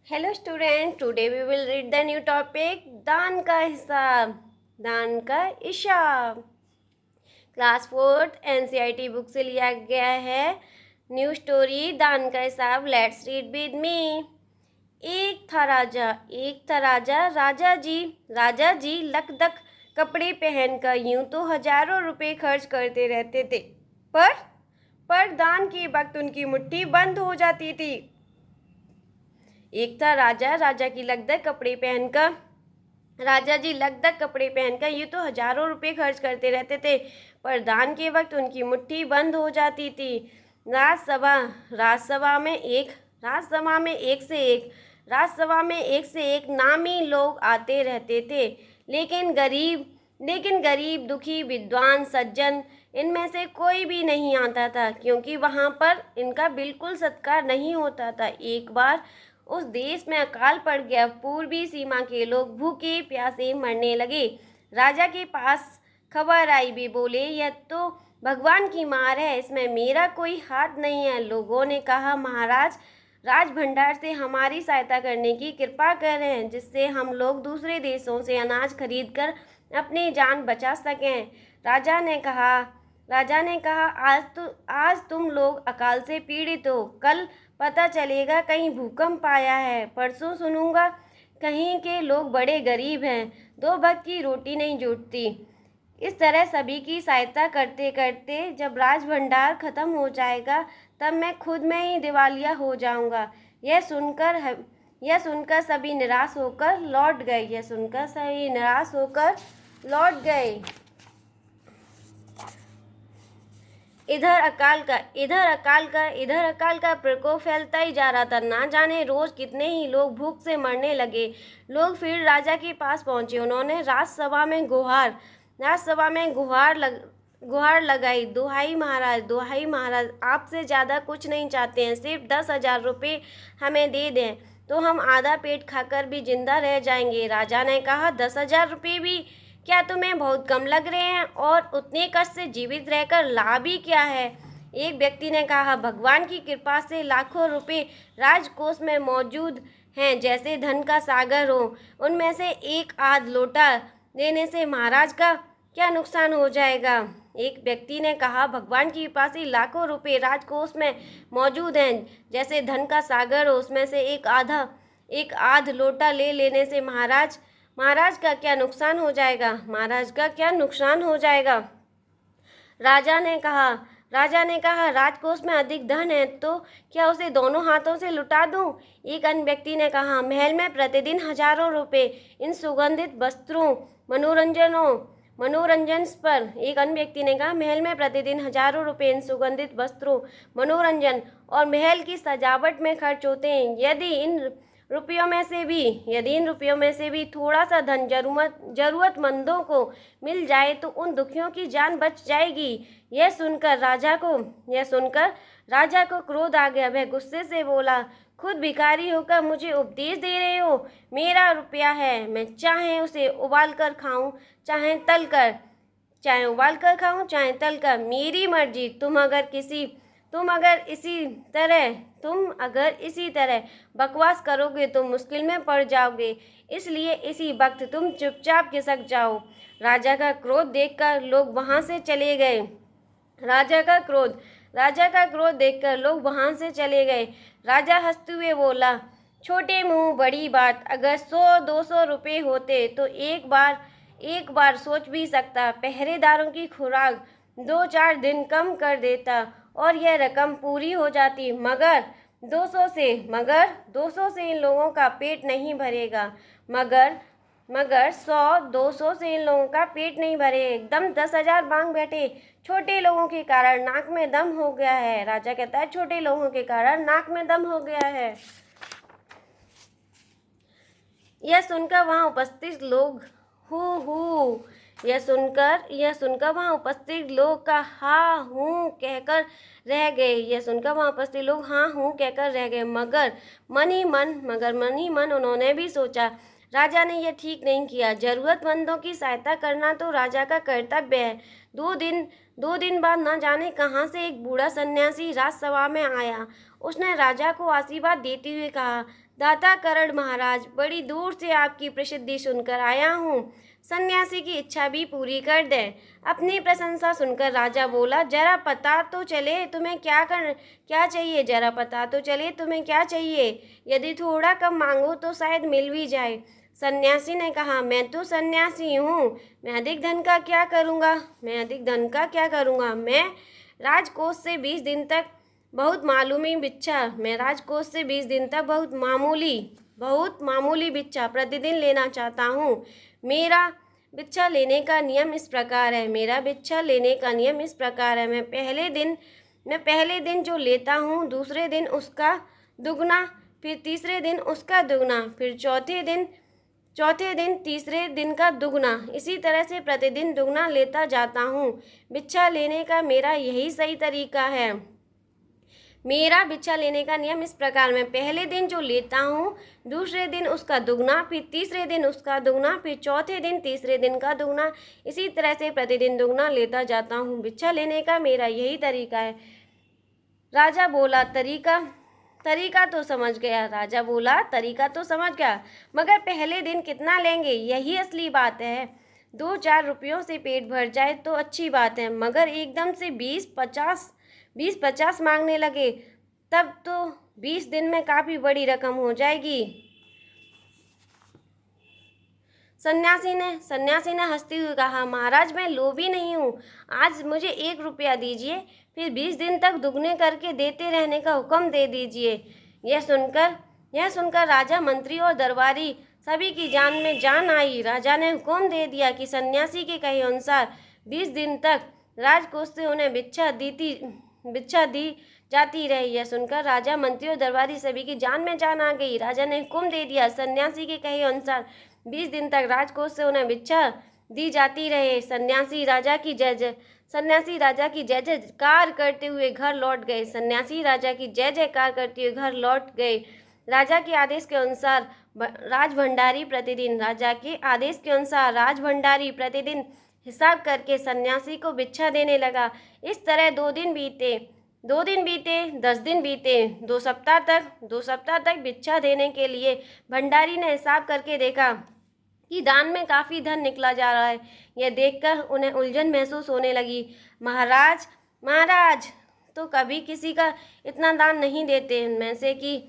Hello student, today we will read the new topic दान का हिसाब, दान का हिसाब। क्लास 4 NCERT बुक से लिया गया है न्यू स्टोरी दान का हिसाब। Let's read with me. एक था राजा, राजा जी लकदक कपड़े पहनकर यूं तो हजारों रुपए खर्च करते रहते थे, पर दान के वक्त उनकी मुट्ठी बंद हो जाती थी। एक था राजा की लगदक कपड़े पहनकर राजा जी लगदक कपड़े पहनकर यूं तो हजारों रुपए खर्च करते रहते थे, पर दान के वक्त उनकी मुट्ठी बंद हो जाती थी। राजसभा में एक से एक नामी लोग आते रहते थे, लेकिन गरीब दुखी विद्वान सज्जन इनमें से कोई भी नहीं आता था, क्योंकि वहाँ पर इनका बिल्कुल सत्कार नहीं होता था। एक बार उस देश में अकाल पड़ गया, पूर्वी सीमा के लोग भूखे प्यासे मरने लगे। राजा के पास खबर आई, भी बोले यह तो भगवान की मार है, इसमें मेरा कोई हाथ नहीं है। लोगों ने कहा महाराज राज भंडार से हमारी सहायता करने की कृपा करें, जिससे हम लोग दूसरे देशों से अनाज खरीद कर अपनी जान बचा सकें। राजा ने कहा आज तुम लोग अकाल से पीड़ित हो, कल पता चलेगा कहीं भूकंप आया है, परसों सुनूंगा कहीं के लोग बड़े गरीब हैं, दो वक्त की रोटी नहीं जुटती। इस तरह सभी की सहायता करते करते जब राज भंडार खत्म हो जाएगा, तब मैं खुद में ही दिवालिया हो जाऊंगा। यह सुनकर सभी निराश होकर लौट गए। इधर अकाल का प्रकोप फैलता ही जा रहा था। ना जाने रोज कितने ही लोग भूख से मरने लगे। लोग फिर राजा के पास पहुंचे। उन्होंने राजसभा में गुहार लगाई, दुहाई महाराज, आपसे ज़्यादा कुछ नहीं चाहते हैं, सिर्फ 10,000 रुपये हमें दे दें तो हम आधा पेट खाकर भी जिंदा रह जाएंगे। राजा ने कहा 10,000 रुपये भी क्या तुम्हें बहुत कम लग रहे हैं, और उतने कष्ट से जीवित रहकर लाभ ही क्या है। एक व्यक्ति ने कहा भगवान की कृपा से लाखों रुपए राजकोष में मौजूद हैं, जैसे धन का सागर हो। उनमें से एक आध लोटा देने से महाराज का क्या नुकसान हो जाएगा। एक व्यक्ति ने कहा भगवान की कृपा से लाखों रुपए राजकोष में मौजूद हैं, जैसे धन का सागर हो, उसमें से एक आध लोटा ले लेने से महाराज का क्या नुकसान हो जाएगा। राजा ने कहा राजकोष में अधिक धन है तो क्या उसे दोनों हाथों से लुटा दूं। एक अन्य व्यक्ति ने कहा महल में प्रतिदिन हजारों रुपए इन सुगंधित वस्त्रों मनोरंजन पर। एक अन्य व्यक्ति ने कहा महल में प्रतिदिन हजारों रुपए इन सुगंधित वस्त्रों, मनोरंजन और महल की सजावट में खर्च होते हैं। यदि इन रुपयों में से भी थोड़ा सा धन जरूरतमंदों को मिल जाए तो उन दुखियों की जान बच जाएगी। यह सुनकर राजा को क्रोध आ गया। वह गुस्से से बोला खुद भिखारी होकर मुझे उपदेश दे रहे हो। मेरा रुपया है, मैं चाहे उसे उबाल कर खाऊं चाहे तल कर, मेरी मर्जी। तुम अगर इसी तरह बकवास करोगे तो मुश्किल में पड़ जाओगे, इसलिए इसी वक्त तुम चुपचाप खिसक जाओ। राजा का क्रोध देखकर लोग वहां से चले गए। राजा हंसते हुए बोला छोटे मुंह बड़ी बात, अगर 100-200 रुपये होते तो एक बार सोच भी सकता। पहरेदारों की खुराक 2-4 दिन कम कर देता और यह रकम पूरी हो जाती, मगर 200 से इन लोगों का पेट नहीं भरेगा। मगर 100-200 से इन लोगों का पेट नहीं भरे, एकदम 10,000 मांग बैठे। छोटे लोगों के कारण नाक में दम हो गया है। राजा कहता है छोटे लोगों के कारण नाक में दम हो गया है। यह सुनकर वहां उपस्थित लोग वहां उपस्थित लोग का हाँ हूँ कहकर रह गए। मगर मन ही मन उन्होंने भी सोचा राजा ने यह ठीक नहीं किया। जरूरतमंदों की सहायता करना तो राजा का कर्तव्य है। 2 दिन बाद न जाने कहाँ से एक बूढ़ा सन्यासी राजसभा में आया। उसने राजा को आशीर्वाद देते हुए कहा, दाता करण महाराज, बड़ी दूर से आपकी प्रसिद्धि सुनकर आया हूँ। सन्यासी की इच्छा भी पूरी कर दें। अपनी प्रशंसा सुनकर राजा बोला, जरा पता तो चले तुम्हें क्या चाहिए, जरा पता तो चले तुम्हें क्या चाहिए। यदि थोड़ा कम मांगो तो शायद मिल भी जाए। सन्यासी ने कहा, मैं तो सन्यासी हूँ, मैं अधिक धन का क्या करूँगा, मैं राजकोष से 20 दिन तक बहुत मामूली भिक्षा प्रतिदिन लेना चाहता हूँ। मेरा भिक्षा लेने का नियम इस प्रकार है, मैं पहले दिन जो लेता हूँ, दूसरे दिन उसका दुगना, फिर तीसरे दिन उसका दुगना, फिर चौथे दिन तीसरे दिन का दुगना, इसी तरह से प्रतिदिन दुगना लेता जाता हूँ। भिक्षा लेने का मेरा यही सही तरीका है। मेरा भिक्षा लेने का नियम इस प्रकार, मैं पहले दिन जो लेता हूँ, दूसरे दिन उसका दुगना, फिर तीसरे दिन उसका दुगना, फिर चौथे दिन तीसरे दिन का दुगना, इसी तरह से प्रतिदिन दुगना लेता जाता हूँ। भिक्षा लेने का मेरा यही तरीका है। राजा बोला, तरीका तो समझ गया, मगर पहले दिन कितना लेंगे, यही असली बात है। 2-4 रुपयों से पेट भर जाए तो अच्छी बात है, मगर एकदम से 20-50 मांगने लगे तब तो 20 दिन में काफ़ी बड़ी रकम हो जाएगी। सन्यासी ने हंसते हुए कहा, महाराज, मैं लोभी नहीं हूँ, आज मुझे 1 रुपया दीजिए, फिर 20 दिन तक दुगने करके देते रहने का हुक्म दे दीजिए। यह सुनकर राजा, मंत्री और दरबारी सभी की जान में जान आई। राजा ने हुक्म दे दिया कि सन्यासी के कहे अनुसार 20 दिन तक राजकोष से उन्हें भिक्षा दी जाती रही। यह सुनकर राजा, मंत्री और दरबारी सभी की जान में जान आ गई। राजा ने हुक्म दे दिया, सन्यासी के कहे अनुसार 20 दिन तक राजकोष से उन्हें भिक्षा दी जाती रहे। सन्यासी राजा की जय जयकार करते हुए घर लौट गए। राजा के आदेश के अनुसार राजभंडारी प्रतिदिन हिसाब करके सन्यासी को भिक्षा देने लगा। इस तरह 2 दिन बीते, 10 दिन बीते, 2 सप्ताह तक भिक्षा देने के लिए भंडारी ने हिसाब करके देखा कि दान में काफ़ी धन निकला जा रहा है। यह देखकर उन्हें उलझन महसूस होने लगी। महाराज तो कभी किसी का इतना दान नहीं देते। उनमें से कि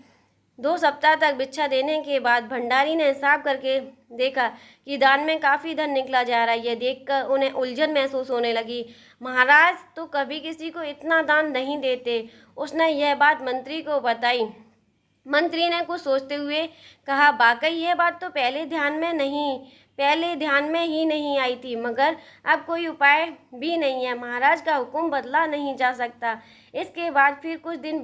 2 सप्ताह तक भिक्षा देने के बाद भंडारी ने हिसाब करके देखा कि दान में काफ़ी धन निकला जा रहा है। यह देखकर उन्हें उलझन महसूस होने लगी। महाराज तो कभी किसी को इतना दान नहीं देते। उसने यह बात मंत्री को बताई। मंत्री ने कुछ सोचते हुए कहा, वाकई यह बात तो पहले ध्यान में ही नहीं आई थी, मगर अब कोई उपाय भी नहीं है। महाराज का हुक्म बदला नहीं जा सकता। इसके बाद फिर कुछ दिन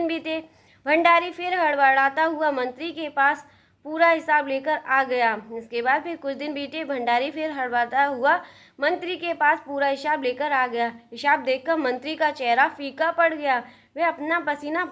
बीते। भंडारी फिर हड़बड़ाता हुआ मंत्री के पास पूरा हिसाब लेकर आ गया। इसके बाद फिर कुछ दिन बीते। भंडारी फिर हड़बड़ाता हुआ मंत्री के पास पूरा हिसाब लेकर आ गया। हिसाब देखकर मंत्री का चेहरा फीका पड़ गया। वह अपना पसीना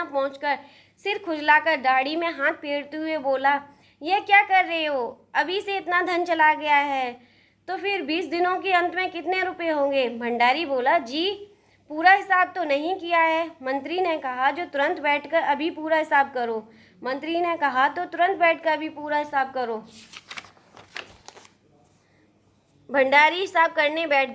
पोंछकर सिर खुजलाकर दाढ़ी में हाथ फेरते हुए बोला, यह क्या कर रहे हो? अभी से इतना धन चला गया है तो फिर 20 दिनों के अंत में कितने रुपए होंगे? भंडारी बोला, जी पूरा हिसाब तो नहीं किया है। मंत्री ने कहा, जो तुरंत बैठकर अभी पूरा हिसाब करो। मंत्री ने कहा, तो तुरंत बैठकर अभी पूरा हिसाब करो। भंडारी हिसाब करने बैठ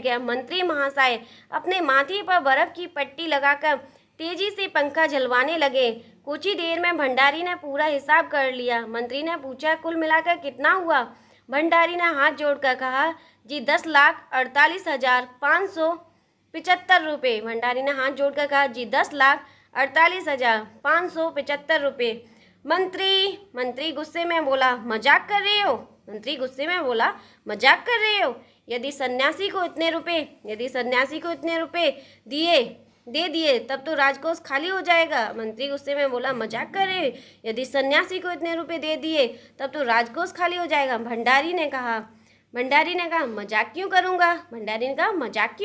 गया। मंत्री महाशय अपने माथे पर बर्फ की पट्टी लगाकर तेजी से पंखा झलवाने लगे। कुछ ही देर में भंडारी ने पूरा हिसाब कर लिया। मंत्री ने पूछा, कुल मिलाकर कितना हुआ? भंडारी ने हाथ जोड़कर कहा, जी 10,48,575 रुपये। भंडारी ने हाथ जोड़कर कहा, जी 10,48,575 रुपये। मंत्री गुस्से में बोला, मजाक कर रहे हो? यदि सन्यासी को इतने रुपए दे दिए तब तो राजकोष खाली हो जाएगा। मंत्री गुस्से में बोला, मजाक कर रहे हो? यदि सन्यासी को इतने रुपए दे दिए तब तो राजकोष खाली हो जाएगा। भंडारी ने कहा, मजाक क्यों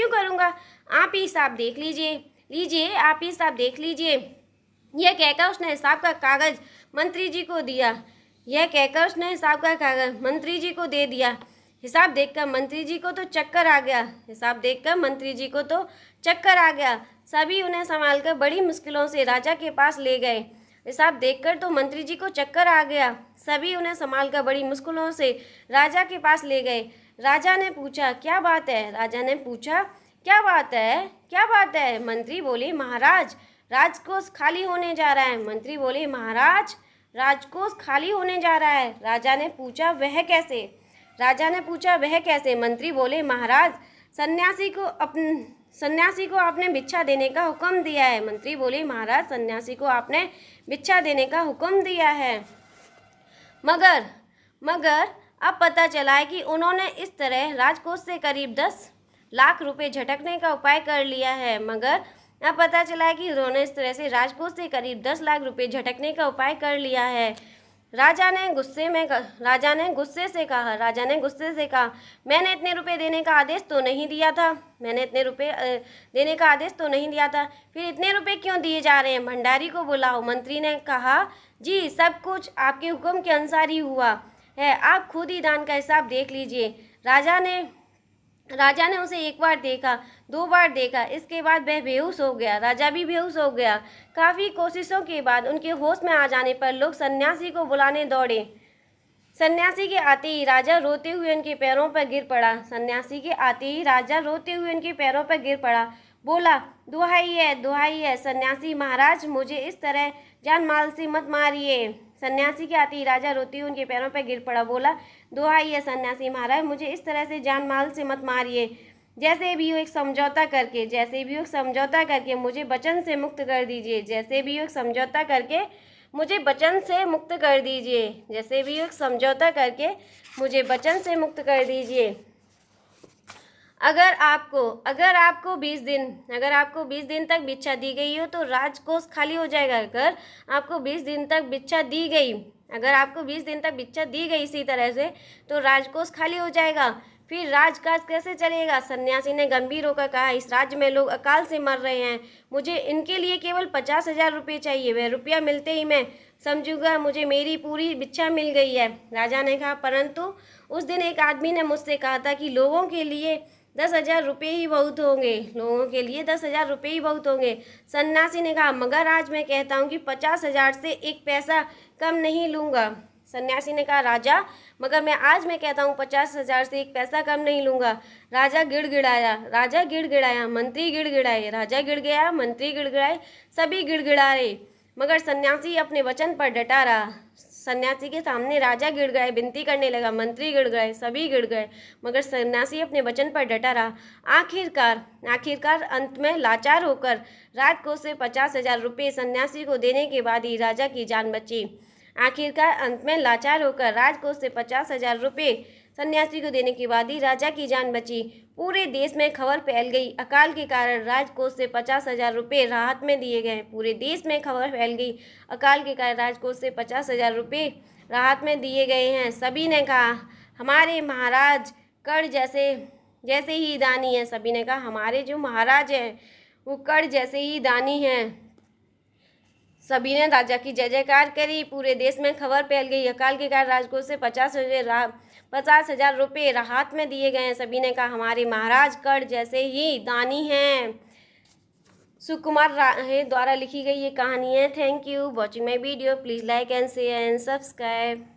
करूँगा? आप ही हिसाब देख लीजिए। यह कहकर उसने हिसाब का कागज मंत्री जी को दे दिया। हिसाब देखकर मंत्री जी को तो चक्कर आ गया। हिसाब देखकर मंत्री जी को तो चक्कर आ गया। सभी उन्हें संभालकर बड़ी मुश्किलों से राजा के पास ले गए। हिसाब देखकर तो मंत्री जी को चक्कर आ गया। सभी उन्हें संभालकर बड़ी मुश्किलों से राजा के पास ले गए। राजा ने पूछा, क्या बात है? राजा ने पूछा, क्या बात है? क्या बात है? मंत्री बोले, महाराज, राजकोष खाली होने जा रहा है। मंत्री बोले, महाराज, राजकोष खाली होने जा रहा है। राजा ने पूछा, वह कैसे? राजा ने पूछा, वह कैसे? मंत्री बोले, महाराज, सन्यासी को आपने भिक्षा देने का हुक्म दिया है। मंत्री बोले, महाराज, सन्यासी को आपने भिक्षा देने का हुक्म दिया है, मगर अब पता चला है कि उन्होंने इस तरह राजकोष से करीब 10 लाख रुपए झटकने का उपाय कर लिया है। मगर अब पता चला है कि उन्होंने इस तरह से राजकोष से करीब 10 लाख रुपए झटकने का उपाय कर लिया है। राजा ने गुस्से से कहा, मैंने इतने रुपए देने का आदेश तो नहीं दिया था। फिर इतने रुपए क्यों दिए जा रहे हैं? भंडारी को बुलाओ। मंत्री ने कहा, जी, सब कुछ आपके हुक्म के अनुसार ही हुआ है, आप खुद ही दान का हिसाब देख लीजिए। राजा ने उसे एक बार देखा, 2 बार देखा, इसके बाद वह बेहोश हो गया। राजा भी बेहोश हो गया। काफ़ी कोशिशों के बाद उनके होश में आ जाने पर लोग सन्यासी को बुलाने दौड़े। सन्यासी के आते ही राजा रोते हुए उनके पैरों पर गिर पड़ा। बोला, दुहाई है, सन्यासी महाराज, मुझे इस तरह जान माल से मत मारिए। सन्यासी के आते ही राजा रोते हुए उनके पैरों पर गिर पड़ा। बोला, दुहाई है, सन्यासी महाराज, मुझे इस तरह से जान माल से मत मारिए। जैसे भी हो एक समझौता करके मुझे वचन से मुक्त कर दीजिए। अगर आपको 20 दिन तक भिक्षा दी गई हो तो राजकोष खाली हो जाएगा। अगर आपको 20 दिन तक भिक्षा दी गई इसी तरह से तो राजकोष खाली हो जाएगा। फिर राजकाज कैसे चलेगा? सन्यासी ने गंभीर होकर कहा, इस राज्य में लोग अकाल से मर रहे हैं, मुझे इनके लिए केवल 50,000 रुपये चाहिए। वह रुपया मिलते ही मैं समझूंगा मुझे मेरी पूरी भिक्षा मिल गई है। राजा ने कहा, परंतु उस दिन एक आदमी ने मुझसे कहा था कि लोगों के लिए 10,000 रुपये ही बहुत होंगे। सन्यासी ने कहा, मगर आज मैं कहता हूँ कि 50,000 से एक पैसा कम नहीं लूँगा। सन्यासी ने कहा, राजा, मगर आज मैं कहता हूँ 50,000 से एक पैसा कम नहीं लूँगा। राजा गिड़गिड़ाया, मंत्री गिड़गिड़ाए, राजा गिड़गिड़ाया, मंत्री गिड़गिड़ाए, सभी गिड़गिड़ा रहे, मगर सन्यासी अपने वचन पर डटा रहा। सन्यासी के सामने राजा गिड़गिड़ाए, विनती करने लगा, मंत्री गिड़गिड़ाए, सभी गिड़ गए, मगर सन्यासी अपने वचन पर डटा रहा। आखिरकार अंत में लाचार होकर राजकोष से 50,000 रुपये सन्यासी को देने के बाद ही राजा की जान बची। सन्यासी को देने के बाद ही राजा की जान बची। पूरे देश में खबर फैल गई, अकाल के कारण राजकोष से 50,000 रुपये राहत में दिए गए। पूरे देश में खबर फैल गई, अकाल के कारण राजकोष से 50,000 रुपये राहत में दिए गए हैं। सभी ने कहा, हमारे महाराज कर जैसे ही दानी हैं। सभी ने कहा, हमारे जो महाराज हैं वो कर जैसे ही दानी हैं। सभी ने राजा की जय जयकार करी। पूरे देश में खबर फैल गई, अकाल के कारण राजकोष से 50,000 रुपये राहत में दिए गए हैं। सभी ने कहा, हमारे महाराज कर जैसे ही दानी हैं। सुकुमार राय द्वारा लिखी गई ये कहानी है। Thank you watching my video. Please like and share and subscribe.